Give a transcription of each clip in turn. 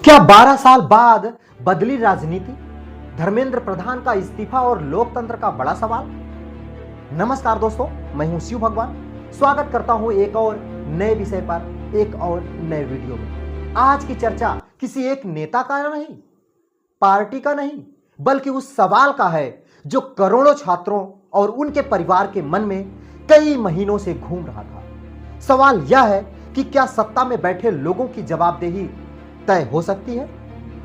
क्या 12 साल बाद बदली राजनीति? धर्मेंद्र प्रधान का इस्तीफा और लोकतंत्र का बड़ा सवाल। नमस्कार दोस्तों, मैं हूं शिव भगवान। स्वागत करता हूं एक और नए विषय पर, एक और नए वीडियो में। आज की चर्चा किसी एक नेता का नहीं, पार्टी का नहीं, बल्कि उस सवाल का है जो करोड़ों छात्रों और उनके परिवार के मन में कई महीनों से घूम रहा था। सवाल यह है कि क्या सत्ता में बैठे लोगों की जवाबदेही तय हो सकती है,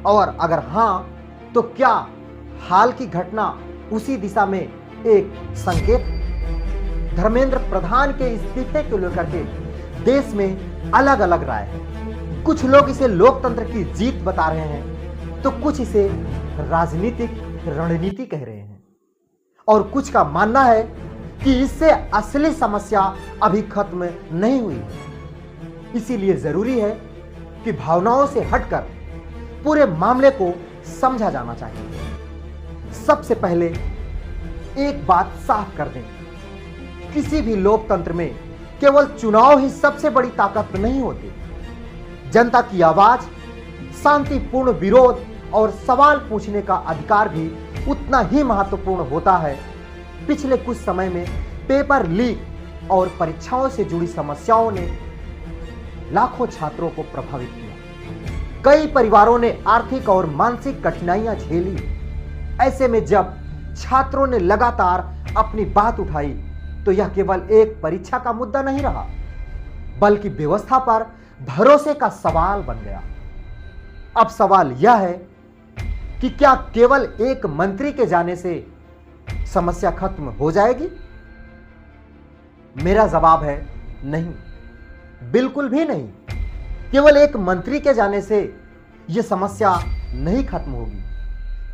और अगर हां तो क्या हाल की घटना उसी दिशा में एक संकेत है? धर्मेंद्र प्रधान के इस्तीफे को लेकर के देश में अलग अलग राय है। कुछ लोग इसे लोकतंत्र की जीत बता रहे हैं, तो कुछ इसे राजनीतिक रणनीति कह रहे हैं, और कुछ का मानना है कि इससे असली समस्या अभी खत्म नहीं हुई है। इसीलिए जरूरी है कि भावनाओं से हटकर पूरे मामले को समझा जाना चाहिए। सबसे पहले एक बात साफ कर दें, किसी भी लोकतंत्र में केवल चुनाव ही सबसे बड़ी ताकत नहीं होती। जनता की आवाज, शांतिपूर्ण विरोध और सवाल पूछने का अधिकार भी उतना ही महत्वपूर्ण होता है। पिछले कुछ समय में पेपर लीक और परीक्षाओं से जुड़ी समस्याओं ने लाखों छात्रों को प्रभावित किया। कई परिवारों ने आर्थिक और मानसिक कठिनाइयां झेली। ऐसे में जब छात्रों ने लगातार अपनी बात उठाई, तो यह केवल एक परीक्षा का मुद्दा नहीं रहा, बल्कि व्यवस्था पर भरोसे का सवाल बन गया। अब सवाल यह है कि क्या केवल एक मंत्री के जाने से समस्या खत्म हो जाएगी? मेरा जवाब है नहीं, बिल्कुल भी नहीं। केवल एक मंत्री के जाने से यह समस्या नहीं खत्म होगी,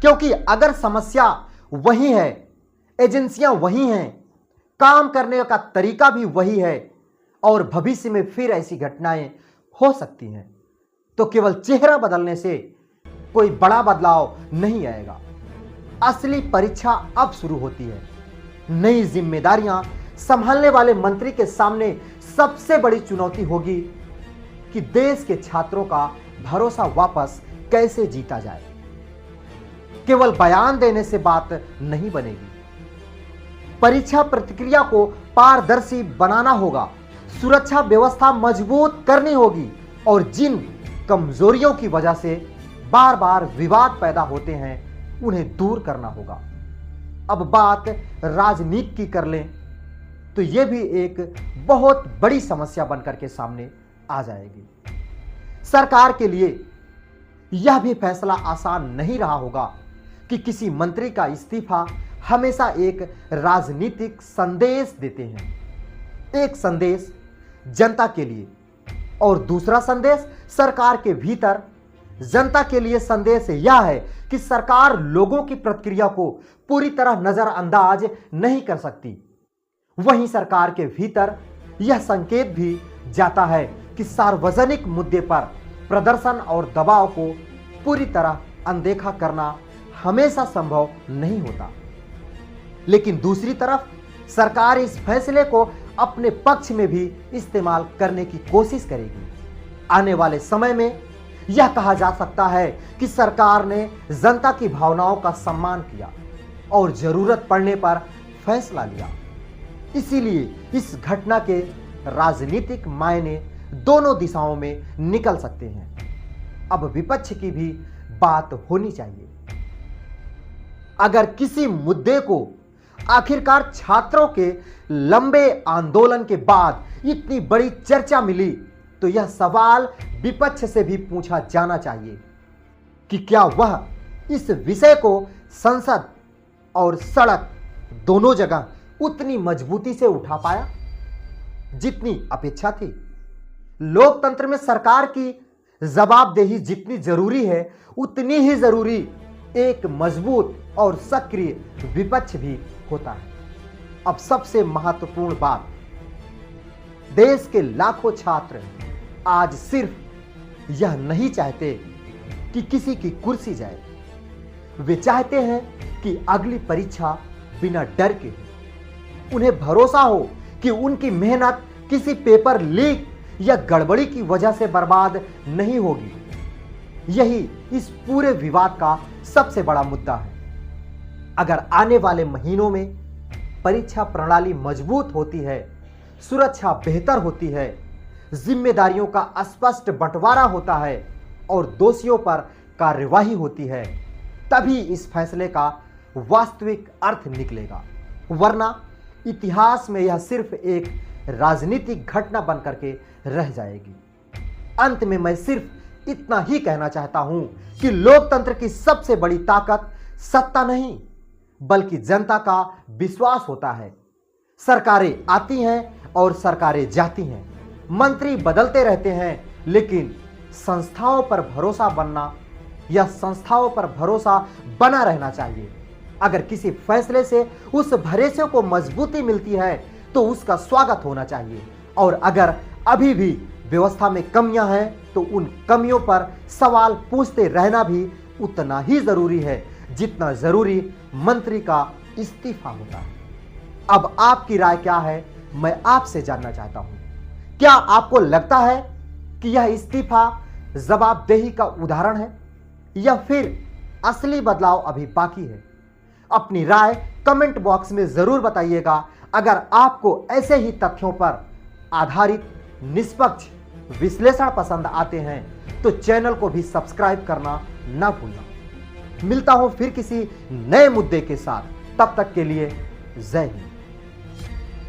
क्योंकि अगर समस्या वही है, एजेंसियां वही हैं, काम करने का तरीका भी वही है, और भविष्य में फिर ऐसी घटनाएं हो सकती हैं, तो केवल चेहरा बदलने से कोई बड़ा बदलाव नहीं आएगा। असली परीक्षा अब शुरू होती है। नई जिम्मेदारियां संभालने वाले मंत्री के सामने सबसे बड़ी चुनौती होगी कि देश के छात्रों का भरोसा वापस कैसे जीता जाए। केवल बयान देने से बात नहीं बनेगी। परीक्षा प्रक्रिया को पारदर्शी बनाना होगा, सुरक्षा व्यवस्था मजबूत करनी होगी, और जिन कमजोरियों की वजह से बार बार विवाद पैदा होते हैं उन्हें दूर करना होगा। अब बात राजनीति की कर लें तो यह भी एक बहुत बड़ी समस्या बनकर के सामने आ जाएगी। सरकार के लिए यह भी फैसला आसान नहीं रहा होगा कि किसी मंत्री का इस्तीफा हमेशा एक राजनीतिक संदेश देते हैं। एक संदेश जनता के लिए और दूसरा संदेश सरकार के भीतर। जनता के लिए संदेश यह है कि सरकार लोगों की प्रतिक्रिया को पूरी तरह नजरअंदाज नहीं कर सकती। वहीं सरकार के भीतर यह संकेत भी जाता है कि सार्वजनिक मुद्दे पर प्रदर्शन और दबाव को पूरी तरह अनदेखा करना हमेशा संभव नहीं होता। लेकिन दूसरी तरफ सरकार इस फैसले को अपने पक्ष में भी इस्तेमाल करने की कोशिश करेगी। आने वाले समय में यह कहा जा सकता है कि सरकार ने जनता की भावनाओं का सम्मान किया और जरूरत पड़ने पर फैसला लिया। इसीलिए इस घटना के राजनीतिक मायने दोनों दिशाओं में निकल सकते हैं। अब विपक्ष की भी बात होनी चाहिए। अगर किसी मुद्दे को आखिरकार छात्रों के लंबे आंदोलन के बाद इतनी बड़ी चर्चा मिली, तो यह सवाल विपक्ष से भी पूछा जाना चाहिए कि क्या वह इस विषय को संसद और सड़क दोनों जगह उतनी मजबूती से उठा पाया जितनी अपेक्षा थी। लोकतंत्र में सरकार की जवाबदेही जितनी जरूरी है, उतनी ही जरूरी एक मजबूत और सक्रिय विपक्ष भी होता है। अब सबसे महत्वपूर्ण बात, देश के लाखों छात्र आज सिर्फ यह नहीं चाहते कि किसी की कुर्सी जाए, वे चाहते हैं कि अगली परीक्षा बिना डर के हो। उन्हें भरोसा हो कि उनकी मेहनत किसी पेपर लीक या गड़बड़ी की वजह से बर्बाद नहीं होगी। यही इस पूरे विवाद का सबसे बड़ा मुद्दा है। अगर आने वाले महीनों में परीक्षा प्रणाली मजबूत होती है, सुरक्षा बेहतर होती है, जिम्मेदारियों का स्पष्ट बंटवारा होता है और दोषियों पर कार्यवाही होती है, तभी इस फैसले का वास्तविक अर्थ निकलेगा। वरना इतिहास में यह सिर्फ एक राजनीतिक घटना बनकर के रह जाएगी। अंत में मैं सिर्फ इतना ही कहना चाहता हूं कि लोकतंत्र की सबसे बड़ी ताकत सत्ता नहीं बल्कि जनता का विश्वास होता है। सरकारें आती हैं और सरकारें जाती हैं, मंत्री बदलते रहते हैं, लेकिन संस्थाओं पर भरोसा बनना या संस्थाओं पर भरोसा बना रहना चाहिए। अगर किसी फैसले से उस भरोसे को मजबूती मिलती है तो उसका स्वागत होना चाहिए, और अगर अभी भी व्यवस्था में कमियां हैं तो उन कमियों पर सवाल पूछते रहना भी उतना ही जरूरी है जितना जरूरी मंत्री का इस्तीफा होता है। अब आपकी राय क्या है, मैं आपसे जानना चाहता हूं। क्या आपको लगता है कि यह इस्तीफा जवाबदेही का उदाहरण है या फिर असली बदलाव अभी बाकी है? अपनी राय कमेंट बॉक्स में जरूर बताइएगा। अगर आपको ऐसे ही तथ्यों पर आधारित निष्पक्ष विश्लेषण पसंद आते हैं तो चैनल को भी सब्सक्राइब करना ना भूलना। मिलता हूं फिर किसी नए मुद्दे के साथ, तब तक के लिए जय हिंद।